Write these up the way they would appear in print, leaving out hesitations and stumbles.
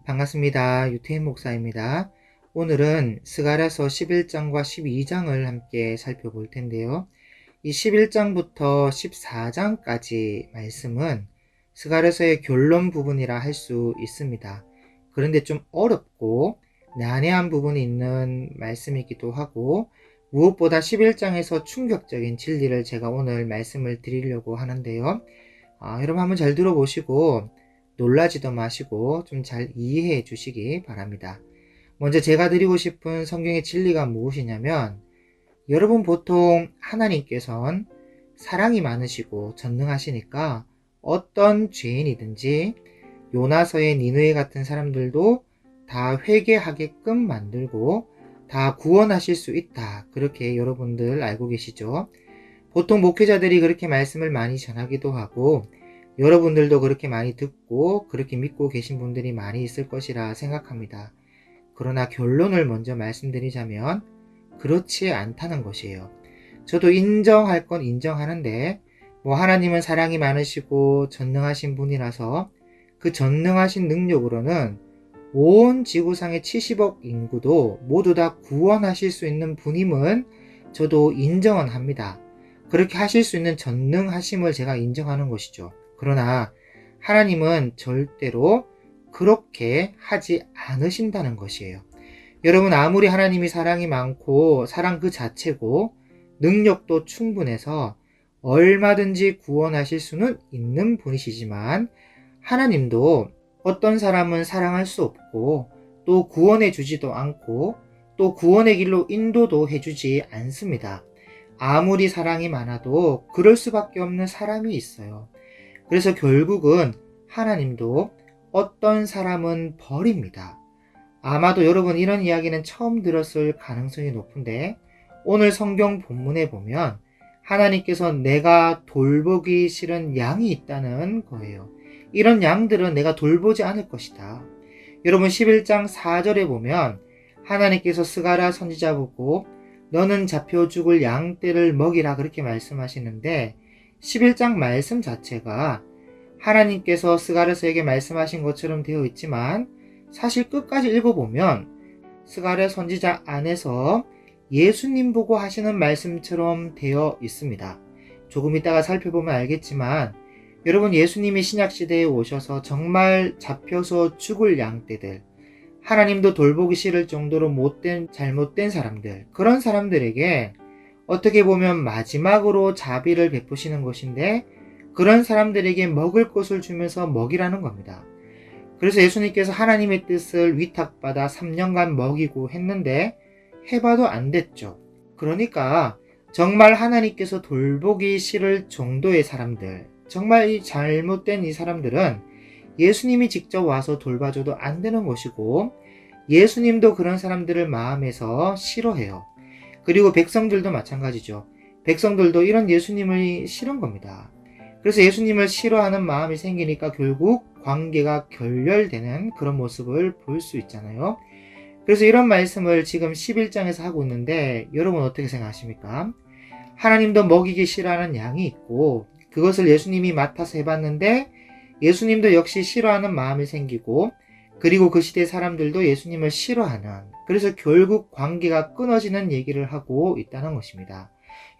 반갑습니다. 유태인 목사입니다. 오늘은 스가랴서 11장과 12장을 함께 살펴볼 텐데요. 이 11장부터 14장까지 말씀은 스가랴서의 결론 부분이라 할 수 있습니다. 그런데 좀 어렵고 난해한 부분이 있는 말씀이기도 하고, 무엇보다 11장에서 충격적인 진리를 제가 오늘 말씀을 드리려고 하는데요. 여러분 한번 잘 들어보시고 놀라지도 마시고 좀 잘 이해해 주시기 바랍니다. 먼저 제가 드리고 싶은 성경의 진리가 무엇이냐면, 여러분 보통 하나님께서는 사랑이 많으시고 전능하시니까 어떤 죄인이든지 요나서의 니느웨 같은 사람들도 다 회개하게끔 만들고 다 구원하실 수 있다. 그렇게 여러분들 알고 계시죠? 보통 목회자들이 그렇게 말씀을 많이 전하기도 하고 여러분들도 그렇게 많이 듣고 그렇게 믿고 계신 분들이 많이 있을 것이라 생각합니다. 그러나 결론을 먼저 말씀드리자면 그렇지 않다는 것이에요. 저도 인정할 건 인정하는데 하나님은 사랑이 많으시고 전능하신 분이라서 그 전능하신 능력으로는 온 지구상의 70억 인구도 모두 다 구원하실 수 있는 분임은 저도 인정은 합니다. 그렇게 하실 수 있는 전능하심을 제가 인정하는 것이죠. 그러나 하나님은 절대로 그렇게 하지 않으신다는 것이에요. 여러분, 아무리 하나님이 사랑이 많고 사랑 그 자체고 능력도 충분해서 얼마든지 구원하실 수는 있는 분이시지만, 하나님도 어떤 사람은 사랑할 수 없고 또 구원해 주지도 않고 또 구원의 길로 인도도 해주지 않습니다. 아무리 사랑이 많아도 그럴 수밖에 없는 사람이 있어요. 그래서 결국은 하나님도 어떤 사람은 버립니다. 아마도 여러분 이런 이야기는 처음 들었을 가능성이 높은데, 오늘 성경 본문에 보면 하나님께서 내가 돌보기 싫은 양이 있다는 거예요. 이런 양들은 내가 돌보지 않을 것이다. 여러분 11장 4절에 보면 하나님께서 스가랴 선지자 보고 너는 잡혀 죽을 양떼를 먹이라 그렇게 말씀하시는데, 11장 말씀 자체가 하나님께서 스가랴서에게 말씀하신 것처럼 되어 있지만 사실 끝까지 읽어보면 스가랴 선지자 안에서 예수님 보고 하시는 말씀처럼 되어 있습니다. 조금 이따가 살펴보면 알겠지만, 여러분 예수님이 신약시대에 오셔서 정말 잡혀서 죽을 양떼들, 하나님도 돌보기 싫을 정도로 못된 잘못된 사람들, 그런 사람들에게 어떻게 보면 마지막으로 자비를 베푸시는 것인데, 그런 사람들에게 먹을 것을 주면서 먹이라는 겁니다. 그래서 예수님께서 하나님의 뜻을 위탁받아 3년간 먹이고 했는데 해봐도 안 됐죠. 그러니까 정말 하나님께서 돌보기 싫을 정도의 사람들, 정말 이 잘못된 이 사람들은 예수님이 직접 와서 돌봐줘도 안 되는 것이고, 예수님도 그런 사람들을 마음에서 싫어해요. 그리고 백성들도 마찬가지죠. 백성들도 이런 예수님을 싫은 겁니다. 그래서 예수님을 싫어하는 마음이 생기니까 결국 관계가 결렬되는 그런 모습을 볼 수 있잖아요. 그래서 이런 말씀을 지금 11장에서 하고 있는데, 여러분 어떻게 생각하십니까? 하나님도 먹이기 싫어하는 양이 있고 그것을 예수님이 맡아서 해봤는데 예수님도 역시 싫어하는 마음이 생기고, 그리고 그 시대 사람들도 예수님을 싫어하는, 그래서 결국 관계가 끊어지는 얘기를 하고 있다는 것입니다.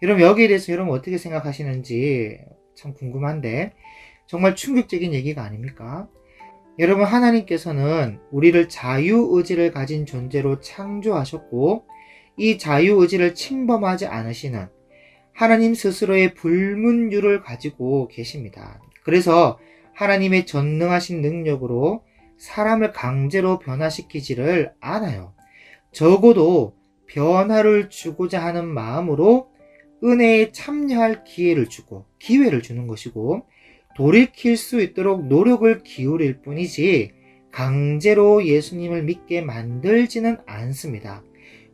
여러분 여기에 대해서 여러분 어떻게 생각하시는지 참 궁금한데, 정말 충격적인 얘기가 아닙니까? 여러분 하나님께서는 우리를 자유의지를 가진 존재로 창조하셨고 이 자유의지를 침범하지 않으시는 하나님 스스로의 불문율을 가지고 계십니다. 그래서 하나님의 전능하신 능력으로 사람을 강제로 변화시키지를 않아요. 적어도 변화를 주고자 하는 마음으로 은혜에 참여할 기회를 주는 것이고, 돌이킬 수 있도록 노력을 기울일 뿐이지 강제로 예수님을 믿게 만들지는 않습니다.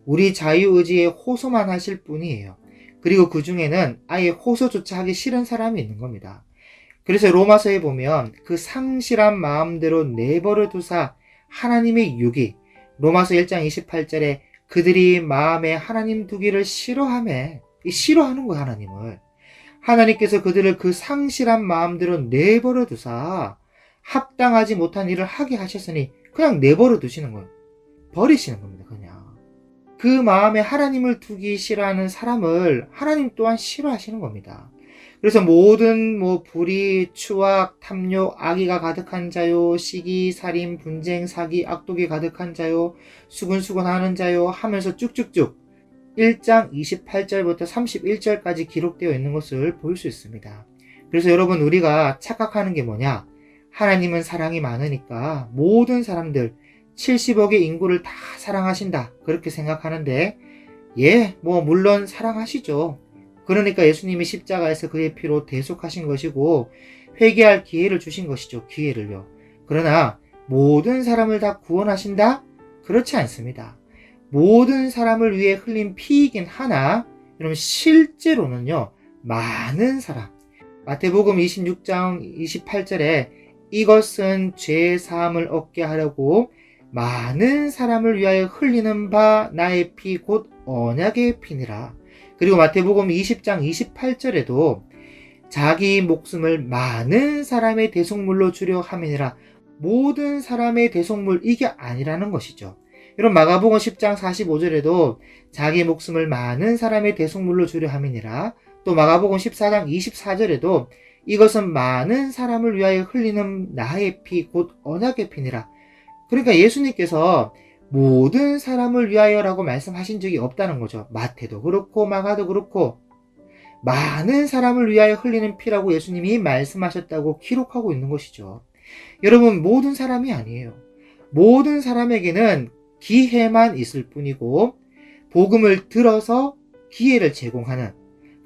우리 자유의지에 호소만 하실 뿐이에요. 그리고 그 중에는 아예 호소조차 하기 싫은 사람이 있는 겁니다. 그래서 로마서에 보면 그 상실한 마음대로 내버려 두사 하나님의 유기, 로마서 1장 28절에 그들이 마음에 하나님 두기를 싫어하는 거야, 하나님을. 하나님께서 그들을 그 상실한 마음대로 내버려 두사 합당하지 못한 일을 하게 하셨으니 그냥 내버려 두시는 거예요. 버리시는 겁니다, 그냥. 그 마음에 하나님을 두기 싫어하는 사람을 하나님 또한 싫어하시는 겁니다. 그래서 모든 불의, 추악, 탐욕, 악의가 가득한 자요, 시기, 살인, 분쟁, 사기, 악독이 가득한 자요, 수근수근하는 자요 하면서 쭉쭉쭉 1장 28절부터 31절까지 기록되어 있는 것을 볼 수 있습니다. 그래서 여러분, 우리가 착각하는 게 뭐냐? 하나님은 사랑이 많으니까 모든 사람들 70억의 인구를 다 사랑하신다, 그렇게 생각하는데, 물론 사랑하시죠. 그러니까 예수님이 십자가에서 그의 피로 대속하신 것이고 회개할 기회를 주신 것이죠. 기회를요. 그러나 모든 사람을 다 구원하신다? 그렇지 않습니다. 모든 사람을 위해 흘린 피이긴 하나, 여러분, 실제로는요, 많은 사람, 마태복음 26장 28절에 이것은 죄 사함을 얻게 하려고 많은 사람을 위하여 흘리는 바 나의 피 곧 언약의 피니라. 그리고 마태복음 20장 28절에도 자기 목숨을 많은 사람의 대속물로 주려 함이니라. 모든 사람의 대속물, 이게 아니라는 것이죠. 이런 마가복음 10장 45절에도 자기 목숨을 많은 사람의 대속물로 주려 함이니라. 또 마가복음 14장 24절에도 이것은 많은 사람을 위하여 흘리는 나의 피 곧 언약의 피니라. 그러니까 예수님께서 모든 사람을 위하여라고 말씀하신 적이 없다는 거죠. 마태도 그렇고 마가도 그렇고 많은 사람을 위하여 흘리는 피라고 예수님이 말씀하셨다고 기록하고 있는 것이죠. 여러분, 모든 사람이 아니에요. 모든 사람에게는 기회만 있을 뿐이고 복음을 들어서 기회를 제공하는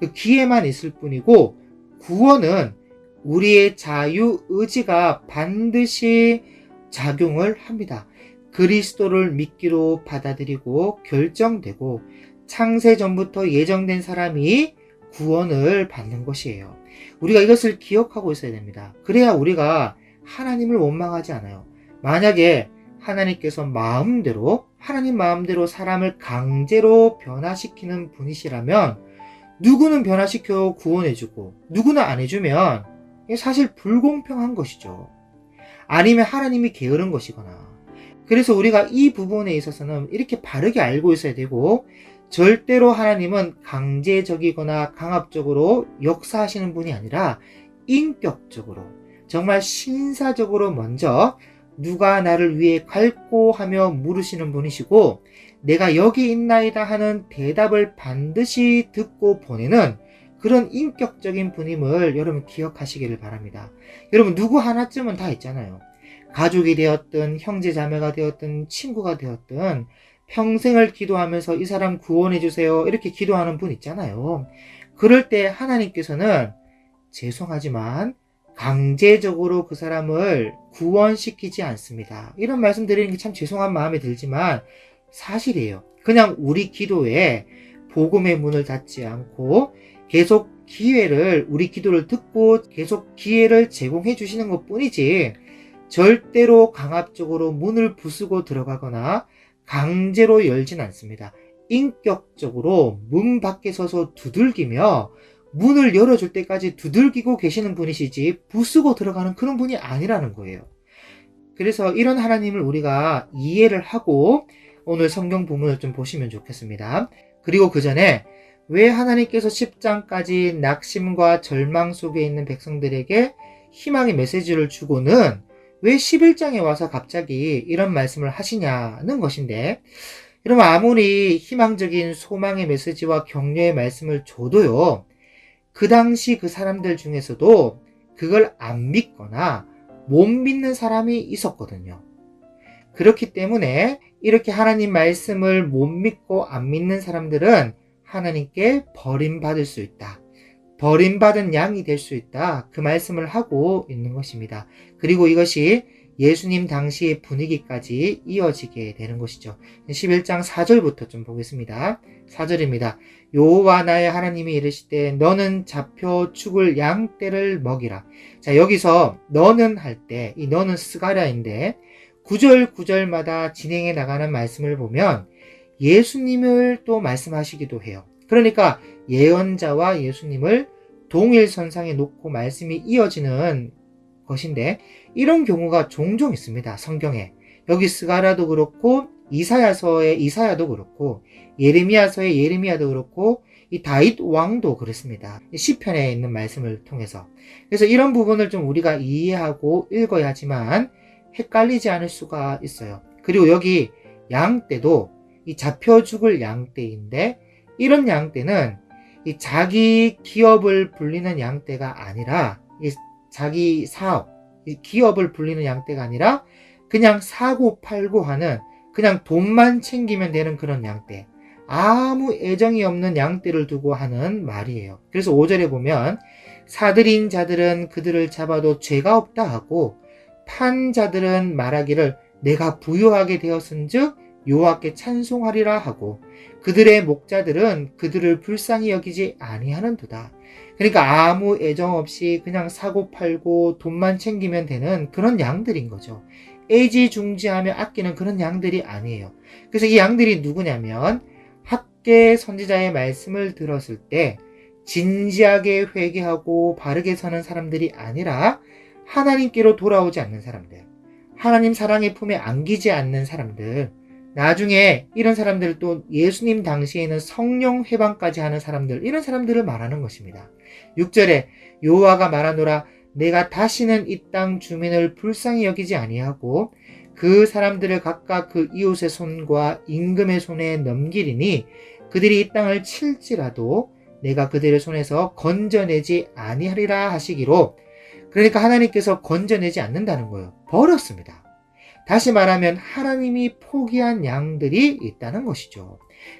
그 기회만 있을 뿐이고, 구원은 우리의 자유 의지가 반드시 작용을 합니다. 그리스도를 믿기로 받아들이고 결정되고 창세 전부터 예정된 사람이 구원을 받는 것이에요. 우리가 이것을 기억하고 있어야 됩니다. 그래야 우리가 하나님을 원망하지 않아요. 만약에 하나님께서 하나님 마음대로 사람을 강제로 변화시키는 분이시라면 누구는 변화시켜 구원해주고 누구는 안 해주면 사실 불공평한 것이죠. 아니면 하나님이 게으른 것이거나. 그래서 우리가 이 부분에 있어서는 이렇게 바르게 알고 있어야 되고, 절대로 하나님은 강제적이거나 강압적으로 역사하시는 분이 아니라 인격적으로, 정말 신사적으로 먼저 누가 나를 위해 갈고 하며 물으시는 분이시고, 내가 여기 있나이다 하는 대답을 반드시 듣고 보내는 그런 인격적인 분임을 여러분 기억하시기를 바랍니다. 여러분, 누구 하나쯤은 다 있잖아요. 가족이 되었든 형제 자매가 되었든 친구가 되었든 평생을 기도하면서 이 사람 구원해 주세요 이렇게 기도하는 분 있잖아요. 그럴 때 하나님께서는 죄송하지만 강제적으로 그 사람을 구원시키지 않습니다. 이런 말씀 드리는 게 참 죄송한 마음이 들지만 사실이에요. 그냥 우리 기도에 복음의 문을 닫지 않고 계속 우리 기도를 듣고 계속 기회를 제공해 주시는 것 뿐이지, 절대로 강압적으로 문을 부수고 들어가거나 강제로 열진 않습니다. 인격적으로 문 밖에 서서 두들기며 문을 열어줄 때까지 두들기고 계시는 분이시지 부수고 들어가는 그런 분이 아니라는 거예요. 그래서 이런 하나님을 우리가 이해를 하고 오늘 성경 부문을 좀 보시면 좋겠습니다. 그리고 그 전에 왜 하나님께서 10장까지 낙심과 절망 속에 있는 백성들에게 희망의 메시지를 주고는 왜 11장에 와서 갑자기 이런 말씀을 하시냐는 것인데, 여러분, 아무리 희망적인 소망의 메시지와 격려의 말씀을 줘도요, 그 당시 그 사람들 중에서도 그걸 안 믿거나 못 믿는 사람이 있었거든요. 그렇기 때문에 이렇게 하나님 말씀을 못 믿고 안 믿는 사람들은 하나님께 버림받을 수 있다, 버림받은 양이 될 수 있다, 그 말씀을 하고 있는 것입니다. 그리고 이것이 예수님 당시의 분위기까지 이어지게 되는 것이죠. 11장 4절부터 좀 보겠습니다. 4절입니다. 여호와 나의 하나님이 이르시되 너는 잡혀 죽을 양떼를 먹이라. 자, 여기서 너는 할 때, 이 너는 스가랴인데 구절마다 진행해 나가는 말씀을 보면 예수님을 또 말씀하시기도 해요. 그러니까 예언자와 예수님을 동일선상에 놓고 말씀이 이어지는 것인데, 이런 경우가 종종 있습니다. 성경에. 여기 스가랴도 그렇고 이사야서의 이사야도 그렇고 예레미야서의 예레미야도 그렇고 이 다윗 왕도 그렇습니다. 시편에 있는 말씀을 통해서. 그래서 이런 부분을 좀 우리가 이해하고 읽어야지만 헷갈리지 않을 수가 있어요. 그리고 여기 양떼도 이 잡혀 죽을 양떼인데, 이런 양떼는 이 자기 기업을 불리는 양떼가 아니라, 이 자기 사업, 이 기업을 불리는 양떼가 아니라 그냥 사고 팔고 하는, 그냥 돈만 챙기면 되는 그런 양떼, 아무 애정이 없는 양떼를 두고 하는 말이에요. 그래서 5절에 보면 사들인 자들은 그들을 잡아도 죄가 없다 하고 판 자들은 말하기를 내가 부유하게 되었은즉 여호와께 찬송하리라 하고 그들의 목자들은 그들을 불쌍히 여기지 아니하는도다. 그러니까 아무 애정 없이 그냥 사고 팔고 돈만 챙기면 되는 그런 양들인 거죠. 애지중지하며 아끼는 그런 양들이 아니에요. 그래서 이 양들이 누구냐면 학개 선지자의 말씀을 들었을 때 진지하게 회개하고 바르게 서는 사람들이 아니라 하나님께로 돌아오지 않는 사람들, 하나님 사랑의 품에 안기지 않는 사람들, 나중에 이런 사람들을 또 예수님 당시에는 성령 회방까지 하는 사람들, 이런 사람들을 말하는 것입니다. 6절에 여호와가 말하노라 내가 다시는 이 땅 주민을 불쌍히 여기지 아니하고 그 사람들을 각각 그 이웃의 손과 임금의 손에 넘기리니 그들이 이 땅을 칠지라도 내가 그들의 손에서 건져내지 아니하리라 하시기로, 그러니까 하나님께서 건져내지 않는다는 거예요. 버렸습니다. 다시 말하면 하나님이 포기한 양들이 있다는 것이죠.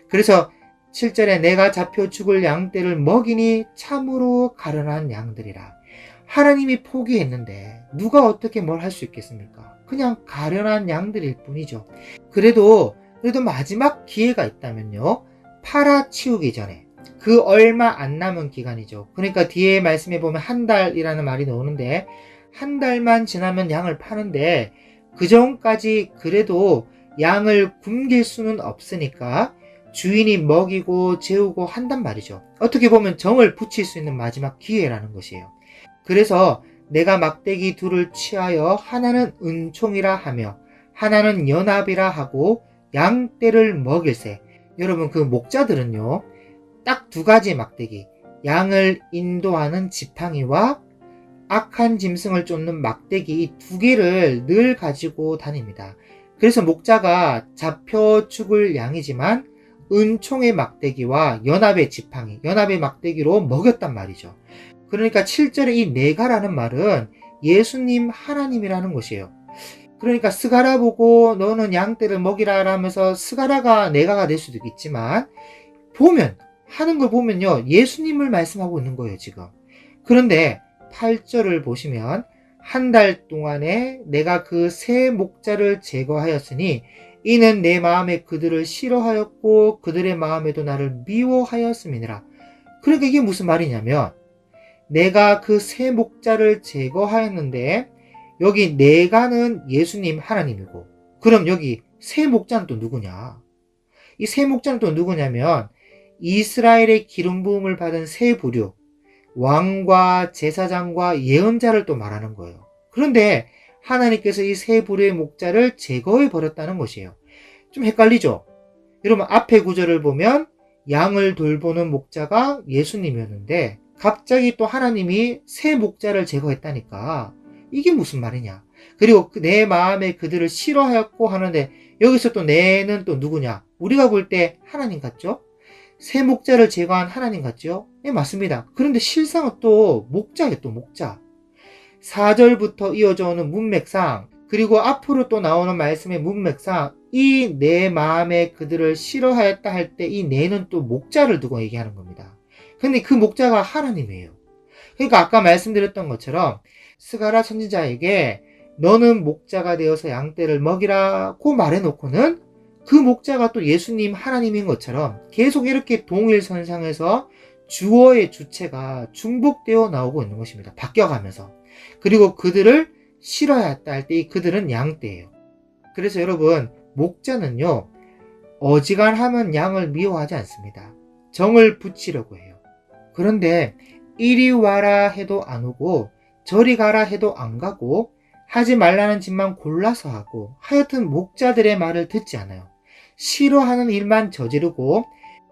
그래서 7절에 내가 잡혀 죽을 양떼를 먹이니 참으로 가련한 양들이라. 하나님이 포기했는데 누가 어떻게 뭘 할 수 있겠습니까? 그냥 가련한 양들일 뿐이죠. 그래도 마지막 기회가 있다면요, 팔아치우기 전에, 그 얼마 안 남은 기간이죠. 그러니까 뒤에 말씀에 보면 한 달이라는 말이 나오는데 한 달만 지나면 양을 파는데 그 전까지 그래도 양을 굶길 수는 없으니까 주인이 먹이고 재우고 한단 말이죠. 어떻게 보면 정을 붙일 수 있는 마지막 기회라는 것이에요. 그래서 내가 막대기 둘을 취하여 하나는 은총이라 하며 하나는 연합이라 하고 양떼를 먹일세. 여러분, 그 목자들은요, 딱 두 가지 막대기, 양을 인도하는 지팡이와 악한 짐승을 쫓는 막대기, 이 두 개를 늘 가지고 다닙니다. 그래서 목자가 잡혀 죽을 양이지만 은총의 막대기와 연합의 지팡이, 연합의 막대기로 먹였단 말이죠. 그러니까 7절에 이 내가라는 말은 예수님 하나님이라는 것이에요. 그러니까 스가랴 보고 너는 양떼를 먹이라 하면서 스가랴가 내가가 될 수도 있지만, 보면 하는 걸 보면요, 예수님을 말씀하고 있는 거예요 지금. 그런데 8절을 보시면 한 달 동안에 내가 그 세 목자를 제거하였으니 이는 내 마음에 그들을 싫어하였고 그들의 마음에도 나를 미워하였음이니라. 그러니까 이게 무슨 말이냐면, 내가 그 세 목자를 제거하였는데 여기 내가는 예수님 하나님이고, 그럼 여기 세 목자는 또 누구냐? 이 세 목자는 또 누구냐면 이스라엘의 기름 부음을 받은 세 부류, 왕과 제사장과 예언자를 또 말하는 거예요. 그런데 하나님께서 이 세 부류의 목자를 제거해 버렸다는 것이에요. 좀 헷갈리죠? 여러분, 앞에 구절을 보면 양을 돌보는 목자가 예수님이었는데 갑자기 또 하나님이 세 목자를 제거했다니까 이게 무슨 말이냐? 그리고 내 마음에 그들을 싫어하였고 하는데 여기서 또 내는 또 누구냐? 우리가 볼 때 하나님 같죠? 세 목자를 제거한 하나님 같죠? 네, 맞습니다. 그런데 실상은 또 목자예요, 또 목자. 4절부터 이어져 오는 문맥상, 그리고 앞으로 또 나오는 말씀의 문맥상, 이 내 마음에 그들을 싫어하였다 할 때 이 내는 또 목자를 두고 얘기하는 겁니다. 근데 그 목자가 하나님이에요. 그러니까 아까 말씀드렸던 것처럼 스가랴 선지자에게 너는 목자가 되어서 양떼를 먹이라고 말해놓고는 그 목자가 또 예수님 하나님인 것처럼 계속 이렇게 동일선상에서 주어의 주체가 중복되어 나오고 있는 것입니다. 바뀌어가면서. 그리고 그들을 싫어했다 할 때 이 그들은 양떼예요. 그래서 여러분, 목자는요, 어지간하면 양을 미워하지 않습니다. 정을 붙이려고 해요. 그런데 이리 와라 해도 안 오고 저리 가라 해도 안 가고 하지 말라는 짓만 골라서 하고 하여튼 목자들의 말을 듣지 않아요. 싫어하는 일만 저지르고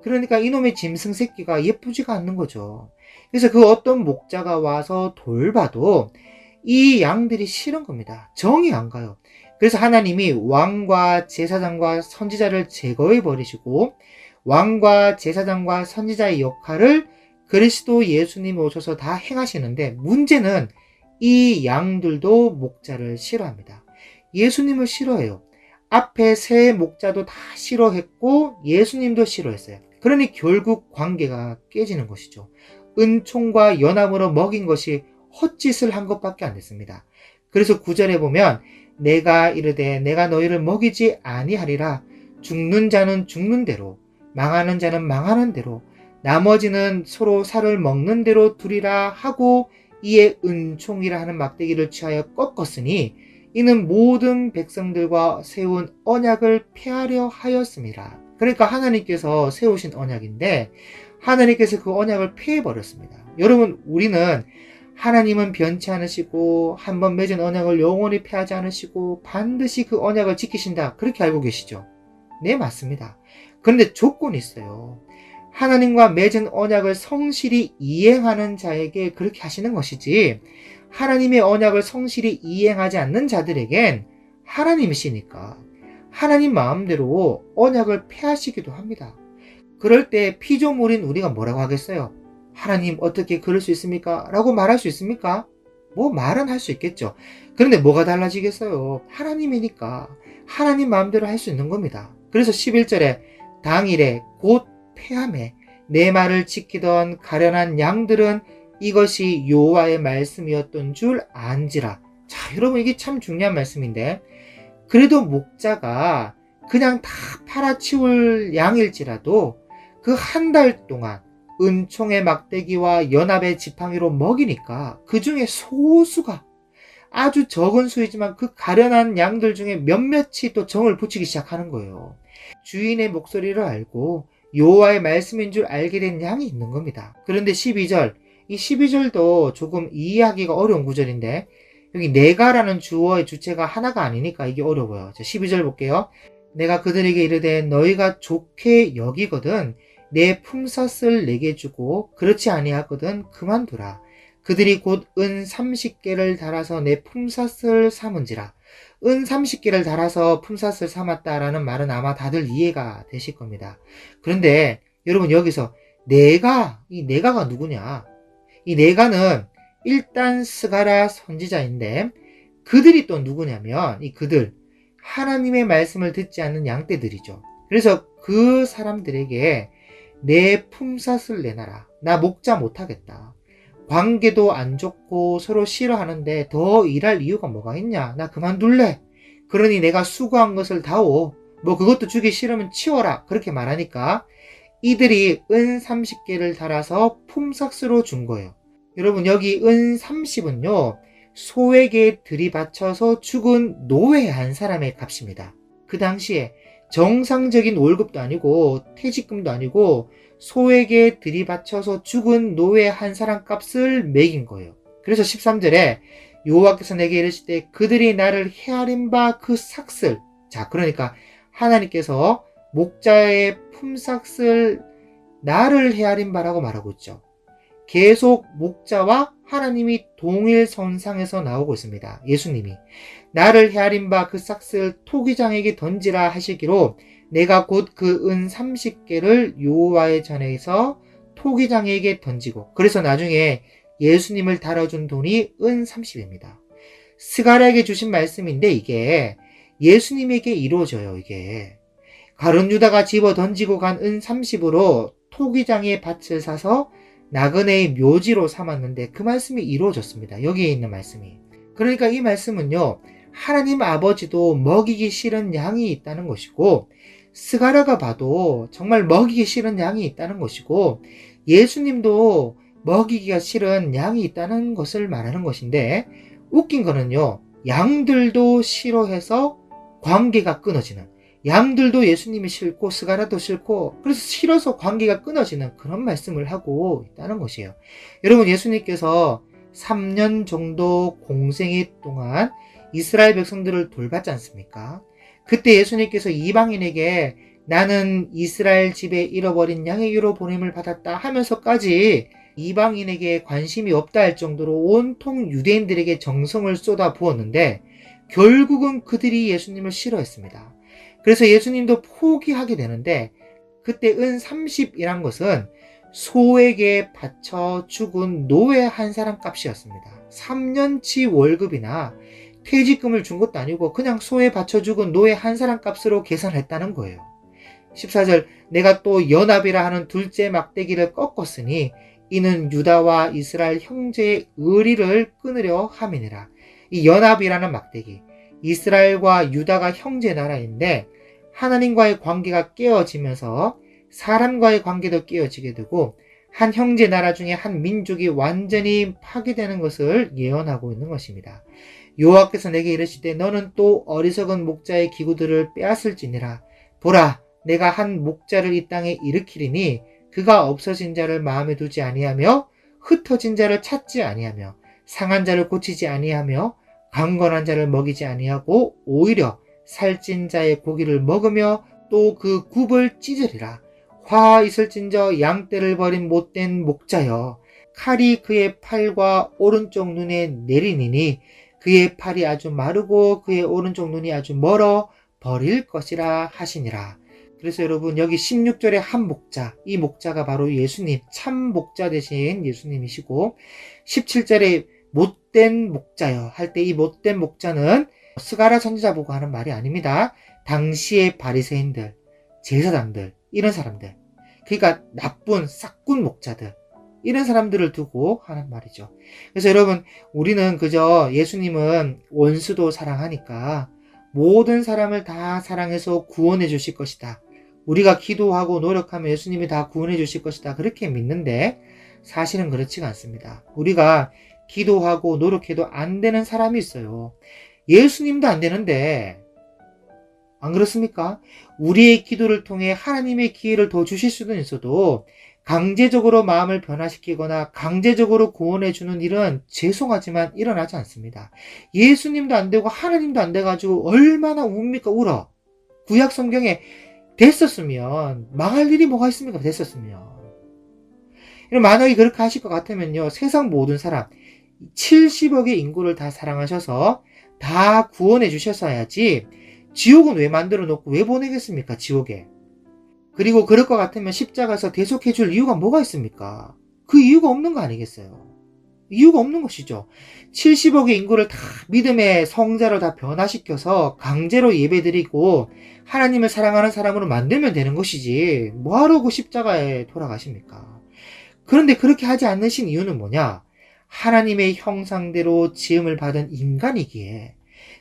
그러니까 이놈의 짐승 새끼가 예쁘지가 않는 거죠. 그래서 그 어떤 목자가 와서 돌봐도 이 양들이 싫은 겁니다. 정이 안 가요. 그래서 하나님이 왕과 제사장과 선지자를 제거해 버리시고 왕과 제사장과 선지자의 역할을 그리스도 예수님이 오셔서 다 행하시는데 문제는 이 양들도 목자를 싫어합니다. 예수님을 싫어해요. 앞에 세 목자도 다 싫어했고 예수님도 싫어했어요. 그러니 결국 관계가 깨지는 것이죠. 은총과 연합으로 먹인 것이 헛짓을 한 것밖에 안 됐습니다. 그래서 9절에 보면 내가 이르되 내가 너희를 먹이지 아니하리라. 죽는 자는 죽는 대로 망하는 자는 망하는 대로 나머지는 서로 살을 먹는 대로 두리라 하고 이에 은총이라 하는 막대기를 취하여 꺾었으니 이는 모든 백성들과 세운 언약을 폐하려 하였습니다. 그러니까 하나님께서 세우신 언약인데 하나님께서 그 언약을 폐해버렸습니다. 여러분, 우리는 하나님은 변치 않으시고 한번 맺은 언약을 영원히 폐하지 않으시고 반드시 그 언약을 지키신다, 그렇게 알고 계시죠? 네, 맞습니다. 그런데 조건이 있어요. 하나님과 맺은 언약을 성실히 이행하는 자에게 그렇게 하시는 것이지 하나님의 언약을 성실히 이행하지 않는 자들에겐 하나님이시니까 하나님 마음대로 언약을 폐하시기도 합니다. 그럴 때 피조물인 우리가 뭐라고 하겠어요? 하나님 어떻게 그럴 수 있습니까? 라고 말할 수 있습니까? 뭐 말은 할 수 있겠죠. 그런데 뭐가 달라지겠어요? 하나님이니까 하나님 마음대로 할 수 있는 겁니다. 그래서 11절에 당일에 곧 폐함에 내 말을 지키던 가련한 양들은 이것이 여호와의 말씀이었던 줄 안지라. 자, 여러분, 이게 참 중요한 말씀인데 그래도 목자가 그냥 다 팔아치울 양일지라도 그 한 달 동안 은총의 막대기와 연합의 지팡이로 먹이니까 그 중에 소수가 아주 적은 수이지만 그 가련한 양들 중에 몇몇이 또 정을 붙이기 시작하는 거예요. 주인의 목소리를 알고 여호와의 말씀인 줄 알게 된 양이 있는 겁니다. 그런데 12절, 이 12절도 조금 이해하기가 어려운 구절인데 여기 내가라는 주어의 주체가 하나가 아니니까 이게 어려워요. 자, 12절 볼게요. 내가 그들에게 이르되 너희가 좋게 여기거든 내 품삯을 내게 주고 그렇지 아니하거든 그만두라. 그들이 곧 은 30개를 달아서 내 품삯을 삼은지라. 은 30개를 달아서 품삯을 삼았다라는 말은 아마 다들 이해가 되실 겁니다. 그런데 여러분, 여기서 이 내가가 누구냐? 이 내가는 일단 스가랴 선지자인데 그들이 또 누구냐면 이 그들 하나님의 말씀을 듣지 않는 양떼들이죠. 그래서 그 사람들에게 내 품삯을 내놔라. 나 목자 못하겠다. 관계도 안 좋고 서로 싫어하는데 더 일할 이유가 뭐가 있냐? 나 그만둘래. 그러니 내가 수고한 것을 다오. 뭐 그것도 주기 싫으면 치워라. 그렇게 말하니까 이들이 은 30개를 달아서 품삯으로 준 거예요. 여러분, 여기 은 30은요 소에게 들이바쳐서 죽은 노예 한 사람의 값입니다. 그 당시에 정상적인 월급도 아니고 퇴직금도 아니고 소에게 들이바쳐서 죽은 노예 한 사람 값을 매긴 거예요. 그래서 13절에 여호와께서 내게 이르시되 그들이 나를 헤아린 바 그 삭슬, 자, 그러니까 하나님께서 목자의 품삯을 나를 헤아린 바라고 말하고 있죠. 계속 목자와 하나님이 동일선상에서 나오고 있습니다. 예수님이 나를 헤아린 바 그 삭슬 토기장에게 던지라 하시기로 내가 곧 그 은 30개를 여호와의 전에서 토기장에게 던지고, 그래서 나중에 예수님을 달아준 돈이 은 30입니다. 스가랴에게 주신 말씀인데 이게 예수님에게 이루어져요. 이게 가룟 유다가 집어 던지고 간 은 30으로 토기장의 밭을 사서 나그네의 묘지로 삼았는데 그 말씀이 이루어졌습니다. 여기에 있는 말씀이. 그러니까 이 말씀은요 하나님 아버지도 먹이기 싫은 양이 있다는 것이고 스가랴가 봐도 정말 먹이기 싫은 양이 있다는 것이고 예수님도 먹이기가 싫은 양이 있다는 것을 말하는 것인데 웃긴 거는요 양들도 싫어해서 관계가 끊어지는, 양들도 예수님이 싫고 스가랴도 싫고 그래서 싫어서 관계가 끊어지는 그런 말씀을 하고 있다는 것이에요. 여러분, 예수님께서 3년 정도 공생애 동안 이스라엘 백성들을 돌봤지 않습니까? 그때 예수님께서 이방인에게 나는 이스라엘 집에 잃어버린 양의 유로 보냄을 받았다 하면서까지 이방인에게 관심이 없다 할 정도로 온통 유대인들에게 정성을 쏟아 부었는데 결국은 그들이 예수님을 싫어했습니다. 그래서 예수님도 포기하게 되는데 그때 은 30이란 것은 소에게 바쳐 죽은 노예 한 사람 값이었습니다. 3년치 월급이나 퇴직금을 준 것도 아니고 그냥 소에 바쳐 죽은 노예 한 사람 값으로 계산했다는 거예요. 14절 내가 또 연합이라 하는 둘째 막대기를 꺾었으니 이는 유다와 이스라엘 형제의 의리를 끊으려 함이니라. 이 연합이라는 막대기, 이스라엘과 유다가 형제 나라인데 하나님과의 관계가 깨어지면서 사람과의 관계도 깨어지게 되고 한 형제 나라 중에 한 민족이 완전히 파괴되는 것을 예언하고 있는 것입니다. 여호와께서 내게 이르시되 너는 또 어리석은 목자의 기구들을 빼앗을지니라. 보라, 내가 한 목자를 이 땅에 일으키리니 그가 없어진 자를 마음에 두지 아니하며 흩어진 자를 찾지 아니하며 상한 자를 고치지 아니하며 강건한 자를 먹이지 아니하고 오히려 살찐 자의 고기를 먹으며 또 그 굽을 찢으리라. 화 있을진저 양떼를 버린 못된 목자여, 칼이 그의 팔과 오른쪽 눈에 내리니니 그의 팔이 아주 마르고 그의 오른쪽 눈이 아주 멀어 버릴 것이라 하시니라. 그래서 여러분 여기 16절에 한 목자, 이 목자가 바로 예수님, 참 목자 되신 예수님이시고 17절에 못된 목자여 할 때 이 못된 목자는 스가랴 선지자 보고 하는 말이 아닙니다. 당시의 바리새인들, 제사장들, 이런 사람들, 그러니까 나쁜 싹군 목자들, 이런 사람들을 두고 하는 말이죠. 그래서 여러분 우리는 그저 예수님은 원수도 사랑하니까 모든 사람을 다 사랑해서 구원해 주실 것이다, 우리가 기도하고 노력하면 예수님이 다 구원해 주실 것이다, 그렇게 믿는데 사실은 그렇지가 않습니다. 우리가 기도하고 노력해도 안 되는 사람이 있어요. 예수님도 안 되는데 안 그렇습니까? 우리의 기도를 통해 하나님의 기회를 더 주실 수는 있어도 강제적으로 마음을 변화시키거나 강제적으로 구원해 주는 일은 죄송하지만 일어나지 않습니다. 예수님도 안 되고 하나님도 안 돼가지고 얼마나 웁니까? 울어. 구약 성경에 됐었으면 망할 일이 뭐가 있습니까? 됐었으면. 만약에 그렇게 하실 것 같으면요, 세상 모든 사람 70억의 인구를 다 사랑하셔서 다 구원해 주셨어야지 지옥은 왜 만들어 놓고 왜 보내겠습니까? 지옥에. 그리고 그럴 것 같으면 십자가에서 대속해 줄 이유가 뭐가 있습니까? 그 이유가 없는 거 아니겠어요? 이유가 없는 것이죠. 70억의 인구를 다 믿음의 성자로 다 변화시켜서 강제로 예배드리고 하나님을 사랑하는 사람으로 만들면 되는 것이지 뭐하러 그 십자가에 돌아가십니까? 그런데 그렇게 하지 않으신 이유는 뭐냐? 하나님의 형상대로 지음을 받은 인간이기에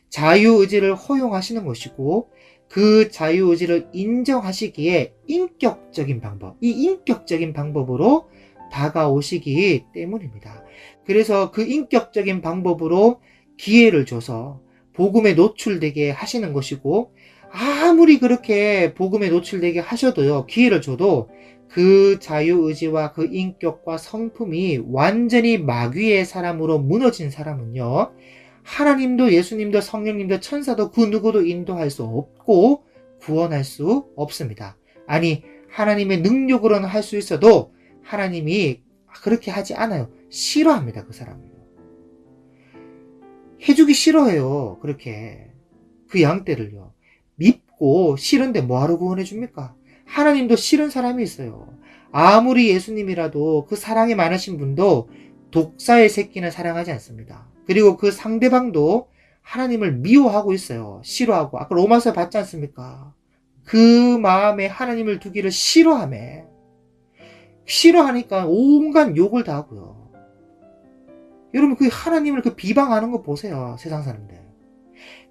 자유의지를 허용하시는 것이고 그 자유의지를 인정하시기에 인격적인 방법, 이 인격적인 방법으로 다가오시기 때문입니다. 그래서 그 인격적인 방법으로 기회를 줘서 복음에 노출되게 하시는 것이고 아무리 그렇게 복음에 노출되게 하셔도요, 기회를 줘도 그 자유의지와 그 인격과 성품이 완전히 마귀의 사람으로 무너진 사람은요, 하나님도 예수님도 성령님도 천사도 그 누구도 인도할 수 없고 구원할 수 없습니다. 아니, 하나님의 능력으로는 할 수 있어도 하나님이 그렇게 하지 않아요. 싫어합니다, 그 사람을. 해주기 싫어해요, 그렇게. 그 양떼를요. 밉고 싫은데 뭐하러 구원해 줍니까? 하나님도 싫은 사람이 있어요. 아무리 예수님이라도 그 사랑이 많으신 분도 독사의 새끼는 사랑하지 않습니다. 그리고 그 상대방도 하나님을 미워하고 있어요. 싫어하고. 아까 로마서에 봤지 않습니까? 그 마음에 하나님을 두기를 싫어하며 싫어하니까 온갖 욕을 다 하고요. 여러분 그 하나님을 그 비방하는 거 보세요. 세상 사람들.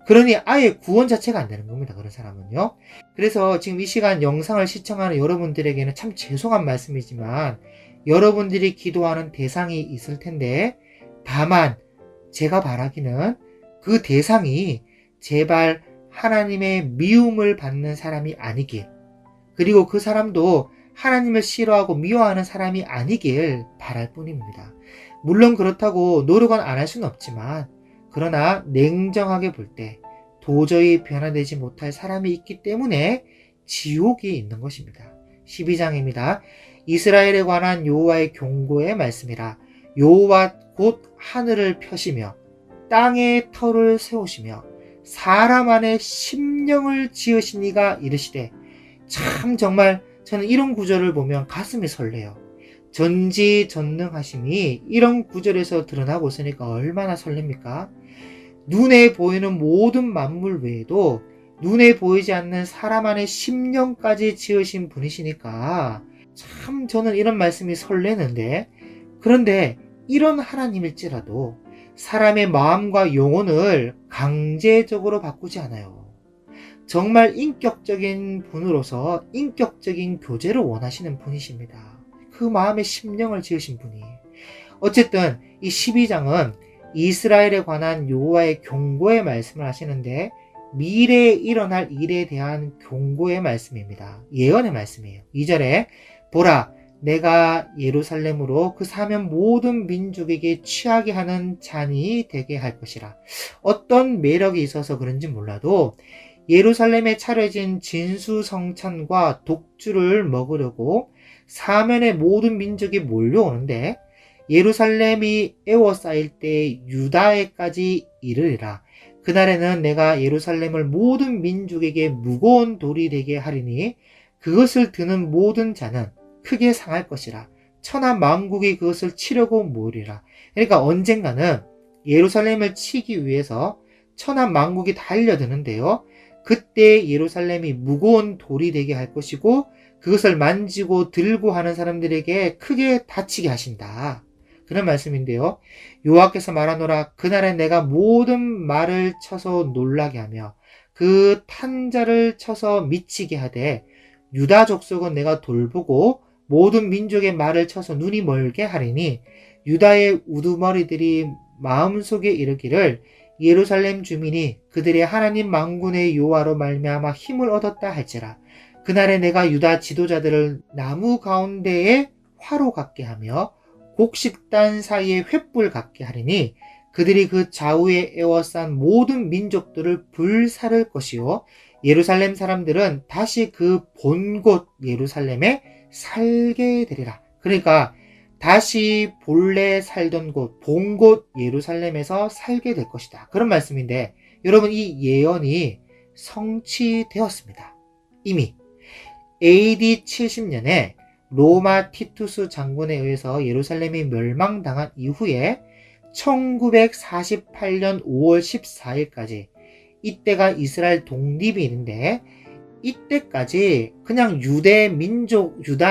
그러니 아예 구원 자체가 안 되는 겁니다. 그런 사람은요. 그래서 지금 이 시간 영상을 시청하는 여러분들에게는 참 죄송한 말씀이지만 여러분들이 기도하는 대상이 있을 텐데 다만 제가 바라기는 그 대상이 제발 하나님의 미움을 받는 사람이 아니길, 그리고 그 사람도 하나님을 싫어하고 미워하는 사람이 아니길 바랄 뿐입니다. 물론 그렇다고 노력은 안 할 수는 없지만, 그러나 냉정하게 볼 때 도저히 변화되지 못할 사람이 있기 때문에 지옥이 있는 것입니다. 12장입니다. 이스라엘에 관한 여호와의 경고의 말씀이라. 여호와 곧 하늘을 펴시며 땅에 터를 세우시며 사람 안에 심령을 지으신 이가 이르시되. 참 정말 저는 이런 구절을 보면 가슴이 설레요. 전지전능하심이 이런 구절에서 드러나고 있으니까 얼마나 설렙니까? 눈에 보이는 모든 만물 외에도 눈에 보이지 않는 사람 안에 심령까지 지으신 분이시니까 참 저는 이런 말씀이 설레는데, 그런데 이런 하나님일지라도 사람의 마음과 영혼을 강제적으로 바꾸지 않아요. 정말 인격적인 분으로서 인격적인 교제를 원하시는 분이십니다. 그 마음의 심령을 지으신 분이. 어쨌든 이 12장은 이스라엘에 관한 여호와의 경고의 말씀을 하시는데, 미래에 일어날 일에 대한 경고의 말씀입니다. 예언의 말씀이에요. 2절에 보라, 내가 예루살렘으로 그 사면 모든 민족에게 취하게 하는 잔이 되게 할 것이라. 어떤 매력이 있어서 그런지 몰라도 예루살렘에 차려진 진수성찬과 독주를 먹으려고 사면의 모든 민족이 몰려오는데, 예루살렘이 에워싸일 때 유다에까지 이르리라. 그날에는 내가 예루살렘을 모든 민족에게 무거운 돌이 되게 하리니 그것을 드는 모든 자는 크게 상할 것이라. 천하 만국이 그것을 치려고 모으리라. 그러니까 언젠가는 예루살렘을 치기 위해서 천하 만국이 달려드는데요, 그때 예루살렘이 무거운 돌이 되게 할 것이고 그것을 만지고 들고 하는 사람들에게 크게 다치게 하신다. 그런 말씀인데요. 여호와께서 말하노라. 그날에 내가 모든 말을 쳐서 놀라게 하며 그 탄자를 쳐서 미치게 하되, 유다 족속은 내가 돌보고 모든 민족의 말을 쳐서 눈이 멀게 하리니, 유다의 우두머리들이 마음속에 이르기를 예루살렘 주민이 그들의 하나님 만군의 여호와로 말미암아 힘을 얻었다 할지라. 그날에 내가 유다 지도자들을 나무 가운데에 화로 같게 하며 곡식단 사이에 횃불 같게 하리니, 그들이 그 좌우에 에워싼 모든 민족들을 불사를 것이요 예루살렘 사람들은 다시 그 본곳 예루살렘에 살게 되리라. 그러니까 다시 본래 살던 곳, 본곳 예루살렘에서 살게 될 것이다. 그런 말씀인데, 여러분 이 예언이 성취되었습니다. 이미 AD 70년에 로마 티투스 장군에 의해서 예루살렘이 멸망당한 이후에 1948년 5월 14일까지, 이때가 이스라엘 독립이 있는데, 이때까지 그냥 유다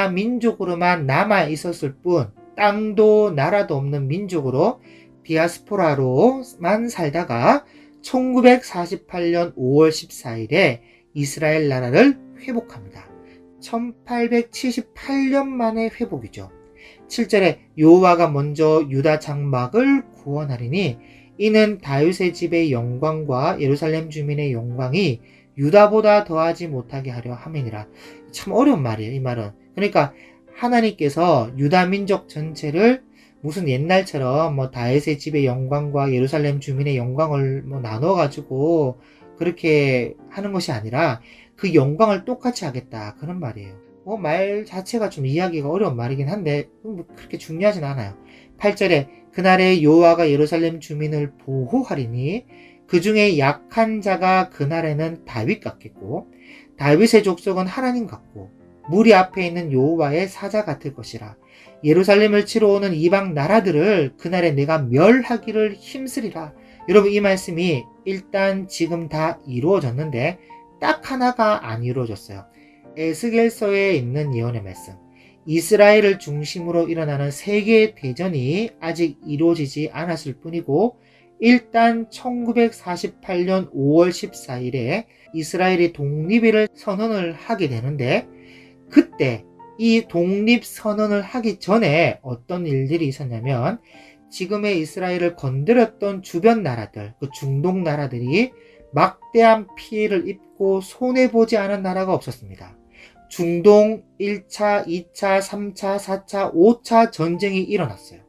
민족으로만 남아 있었을 뿐 땅도 나라도 없는 민족으로 디아스포라로만 살다가 1948년 5월 14일에 이스라엘 나라를 회복합니다. 1878년 만에 회복이죠. 7절에 여호와가 먼저 유다 장막을 구원하리니 이는 다윗의 집의 영광과 예루살렘 주민의 영광이 유다보다 더하지 못하게 하려 함이니라. 참 어려운 말이에요, 이 말은. 그러니까 하나님께서 유다 민족 전체를 무슨 옛날처럼 다윗의 집의 영광과 예루살렘 주민의 영광을 나눠가지고 그렇게 하는 것이 아니라 그 영광을 똑같이 하겠다, 그런 말이에요. 말 자체가 좀 이해하기가 어려운 말이긴 한데 그렇게 중요하진 않아요. 8절에 그날에 여호와가 예루살렘 주민을 보호하리니 그 중에 약한 자가 그날에는 다윗 같겠고 다윗의 족속은 하나님 같고 무리 앞에 있는 여호와의 사자 같을 것이라. 예루살렘을 치러 오는 이방 나라들을 그날에 내가 멸하기를 힘쓰리라. 여러분 이 말씀이 일단 지금 다 이루어졌는데 딱 하나가 안 이루어졌어요. 에스겔서에 있는 예언의 말씀. 이스라엘을 중심으로 일어나는 세계 대전이 아직 이루어지지 않았을 뿐이고 일단 1948년 5월 14일에 이스라엘이 독립을 선언을 하게 되는데, 그때 이 독립 선언을 하기 전에 어떤 일들이 있었냐면 지금의 이스라엘을 건드렸던 주변 나라들, 그 중동 나라들이 막대한 피해를 입고 손해보지 않은 나라가 없었습니다. 중동 1차, 2차, 3차, 4차, 5차 전쟁이 일어났어요.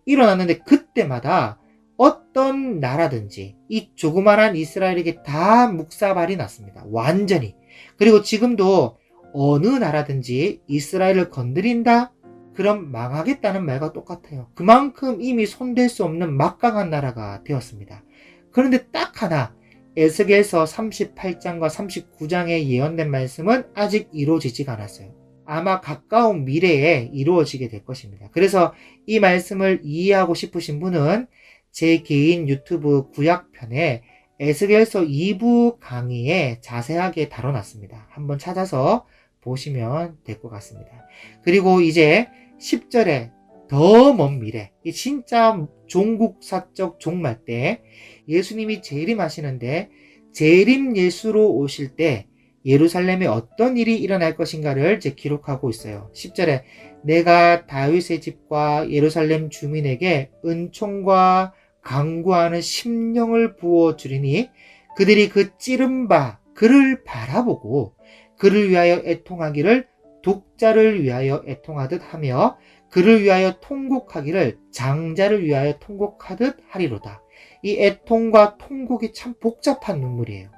일어났는데 그때마다 어떤 나라든지 이 조그만한 이스라엘에게 다 묵사발이 났습니다. 완전히. 그리고 지금도 어느 나라든지 이스라엘을 건드린다? 그럼 망하겠다는 말과 똑같아요. 그만큼 이미 손댈 수 없는 막강한 나라가 되었습니다. 그런데 딱 하나, 에스겔서 38장과 39장에 예언된 말씀은 아직 이루어지지가 않았어요. 아마 가까운 미래에 이루어지게 될 것입니다. 그래서 이 말씀을 이해하고 싶으신 분은 제 개인 유튜브 구약편에 에스겔서 2부 강의에 자세하게 다뤄놨습니다. 한번 찾아서 보시면 될 것 같습니다. 그리고 이제 10절에 더 먼 미래, 이 진짜 종국사적 종말 때 예수님이 재림하시는데 재림 예수로 오실 때 예루살렘에 어떤 일이 일어날 것인가를 이제 기록하고 있어요. 10절에 내가 다윗의 집과 예루살렘 주민에게 은총과 강구하는 심령을 부어주리니 그들이 그 찌른 바 그를 바라보고 그를 위하여 애통하기를 독자를 위하여 애통하듯 하며 그를 위하여 통곡하기를 장자를 위하여 통곡하듯 하리로다. 이 애통과 통곡이 참 복잡한 눈물이에요.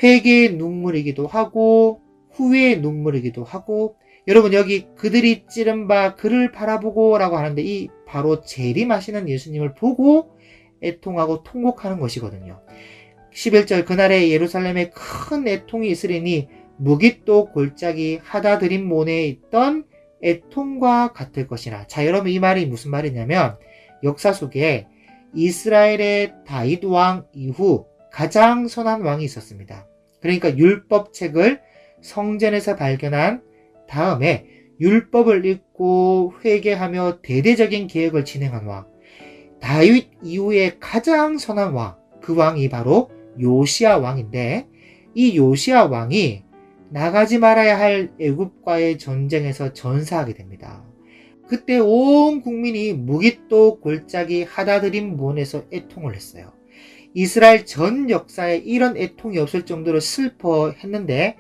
회개의 눈물이기도 하고 후회의 눈물이기도 하고, 여러분 여기 그들이 찌른 바 그를 바라보고 라고 하는데 이 바로 재림하시는 예수님을 보고 애통하고 통곡하는 것이거든요. 11절 그날에 예루살렘에 큰 애통이 있으리니 무깃도 골짜기 하다드림 몬에 있던 애통과 같을 것이라. 자, 여러분 이 말이 무슨 말이냐면 역사 속에 이스라엘의 다윗 왕 이후 가장 선한 왕이 있었습니다. 그러니까 율법책을 성전에서 발견한 다음에 율법을 읽고 회개하며 대대적인 계획을 진행한 왕, 다윗 이후에 가장 선한 왕, 그 왕이 바로 요시야 왕인데 이 요시야 왕이 나가지 말아야 할 애굽과의 전쟁에서 전사하게 됩니다. 그때 온 국민이 무깃도 골짜기 하다드림 몬에서 애통을 했어요. 이스라엘 전 역사에 이런 애통이 없을 정도로 슬퍼했는데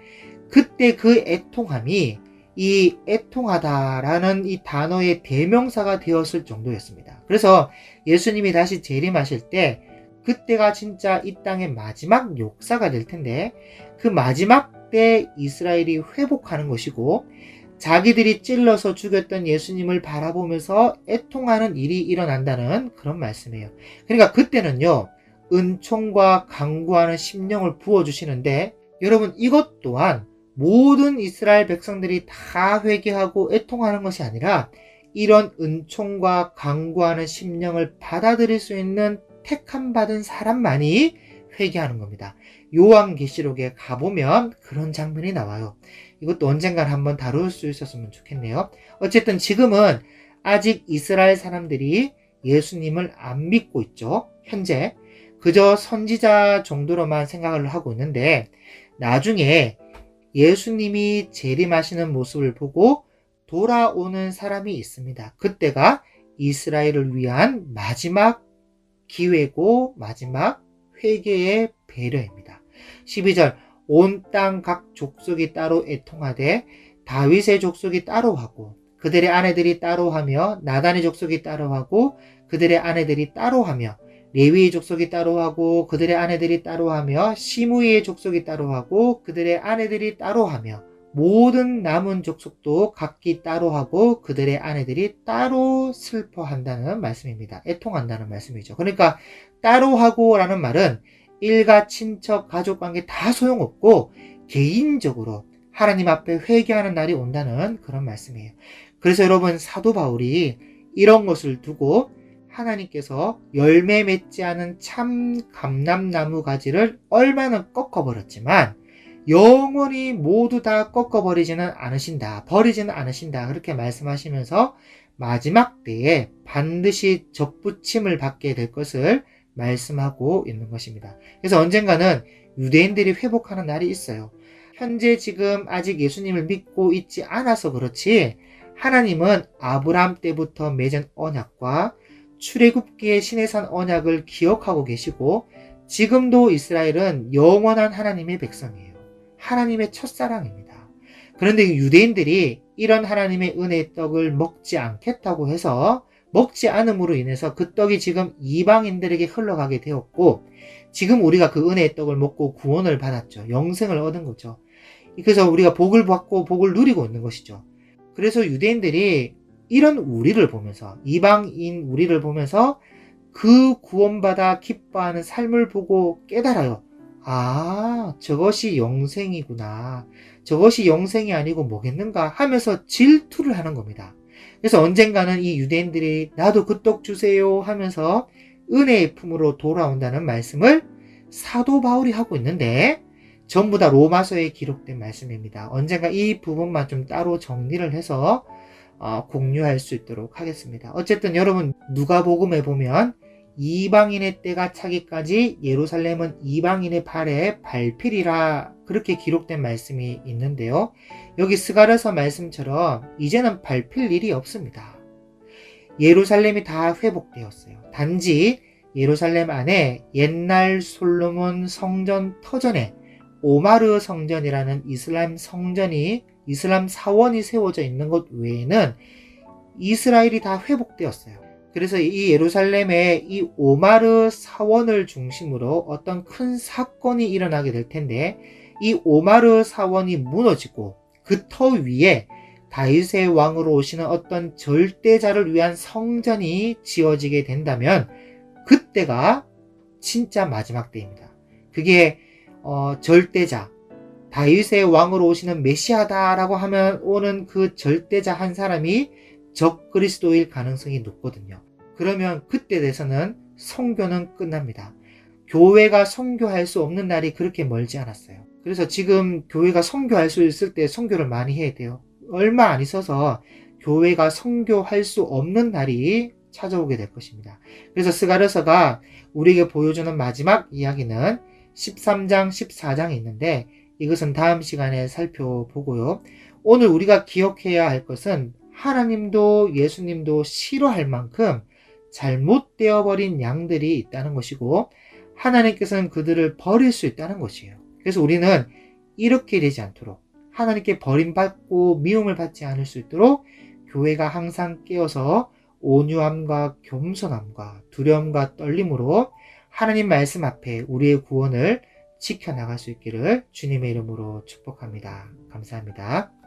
그때 그 애통함이 이 애통하다라는 이 단어의 대명사가 되었을 정도였습니다. 그래서 예수님이 다시 재림하실 때 그때가 진짜 이 땅의 마지막 역사가 될 텐데 그 마지막 때 이스라엘이 회복하는 것이고 자기들이 찔러서 죽였던 예수님을 바라보면서 애통하는 일이 일어난다는 그런 말씀이에요. 그러니까 그때는요 은총과 강구하는 심령을 부어주시는데 여러분 이것 또한 모든 이스라엘 백성들이 다 회개하고 애통하는 것이 아니라 이런 은총과 강구하는 심령을 받아들일 수 있는 택함 받은 사람만이 회개하는 겁니다. 요한계시록에 가보면 그런 장면이 나와요. 이것도 언젠간 한번 다룰 수 있었으면 좋겠네요. 어쨌든 지금은 아직 이스라엘 사람들이 예수님을 안 믿고 있죠. 현재 그저 선지자 정도로만 생각을 하고 있는데 나중에 예수님이 재림하시는 모습을 보고 돌아오는 사람이 있습니다. 그때가 이스라엘을 위한 마지막 기회고 마지막 회개의 배려입니다. 12절 온 땅 각 족속이 따로 애통하되 다윗의 족속이 따로 하고 그들의 아내들이 따로 하며 나단의 족속이 따로 하고 그들의 아내들이 따로 하며 레위의 족속이 따로 하고 그들의 아내들이 따로 하며 시므이의 족속이 따로 하고 그들의 아내들이 따로 하며 모든 남은 족속도 각기 따로 하고 그들의 아내들이 따로 슬퍼한다는 말씀입니다. 애통한다는 말씀이죠. 그러니까 따로 하고 라는 말은 일가, 친척, 가족관계 다 소용없고 개인적으로 하나님 앞에 회개하는 날이 온다는 그런 말씀이에요. 그래서 여러분 사도 바울이 이런 것을 두고 하나님께서 열매 맺지 않은 참 감람나무 가지를 얼마나 꺾어버렸지만 영원히 모두 다 꺾어버리지는 않으신다. 버리지는 않으신다. 그렇게 말씀하시면서 마지막 때에 반드시 접붙임을 받게 될 것을 말씀하고 있는 것입니다. 그래서 언젠가는 유대인들이 회복하는 날이 있어요. 현재 지금 아직 예수님을 믿고 있지 않아서 그렇지 하나님은 아브라함 때부터 맺은 언약과 출애굽기의 시내산 언약을 기억하고 계시고 지금도 이스라엘은 영원한 하나님의 백성이에요. 하나님의 첫사랑입니다. 그런데 유대인들이 이런 하나님의 은혜의 떡을 먹지 않겠다고 해서 먹지 않음으로 인해서 그 떡이 지금 이방인들에게 흘러가게 되었고, 지금 우리가 그 은혜의 떡을 먹고 구원을 받았죠. 영생을 얻은 거죠. 그래서 우리가 복을 받고 복을 누리고 있는 것이죠. 그래서 유대인들이 이런 우리를 보면서, 이방인 우리를 보면서 그 구원받아 기뻐하는 삶을 보고 깨달아요. 아, 저것이 영생이구나. 저것이 영생이 아니고 뭐겠는가 하면서 질투를 하는 겁니다. 그래서 언젠가는 이 유대인들이 나도 그 떡 주세요 하면서 은혜의 품으로 돌아온다는 말씀을 사도 바울이 하고 있는데, 전부 다 로마서에 기록된 말씀입니다. 언젠가 이 부분만 좀 따로 정리를 해서 공유할 수 있도록 하겠습니다. 어쨌든 여러분, 누가복음에 보면 이방인의 때가 차기까지 예루살렘은 이방인의 발에 밟히리라, 그렇게 기록된 말씀이 있는데요. 여기 스가랴서 말씀처럼 이제는 밟힐 일이 없습니다. 예루살렘이 다 회복되었어요. 단지 예루살렘 안에 옛날 솔로몬 성전 터전에 오마르 성전이라는 이슬람 사원이 세워져 있는 것 외에는 이스라엘이 다 회복되었어요. 그래서 이 예루살렘의 이 오마르 사원을 중심으로 어떤 큰 사건이 일어나게 될 텐데, 이 오마르 사원이 무너지고 그 터 위에 다윗의 왕으로 오시는 어떤 절대자를 위한 성전이 지어지게 된다면 그때가 진짜 마지막 때입니다. 그게 절대자, 다윗의 왕으로 오시는 메시아다라고 하면 오는 그 절대자 한 사람이 적그리스도일 가능성이 높거든요. 그러면 그때 돼서는 선교는 끝납니다. 교회가 선교할 수 없는 날이 그렇게 멀지 않았어요. 그래서 지금 교회가 선교할 수 있을 때 선교를 많이 해야 돼요. 얼마 안 있어서 교회가 선교할 수 없는 날이 찾아오게 될 것입니다. 그래서 스가랴서가 우리에게 보여주는 마지막 이야기는 13장, 14장에 있는데, 이것은 다음 시간에 살펴보고요. 오늘 우리가 기억해야 할 것은 하나님도 예수님도 싫어할 만큼 잘못되어 버린 양들이 있다는 것이고, 하나님께서는 그들을 버릴 수 있다는 것이에요. 그래서 우리는 이렇게 되지 않도록, 하나님께 버림받고 미움을 받지 않을 수 있도록 교회가 항상 깨어서 온유함과 겸손함과 두려움과 떨림으로 하나님 말씀 앞에 우리의 구원을 지켜나갈 수 있기를 주님의 이름으로 축복합니다. 감사합니다.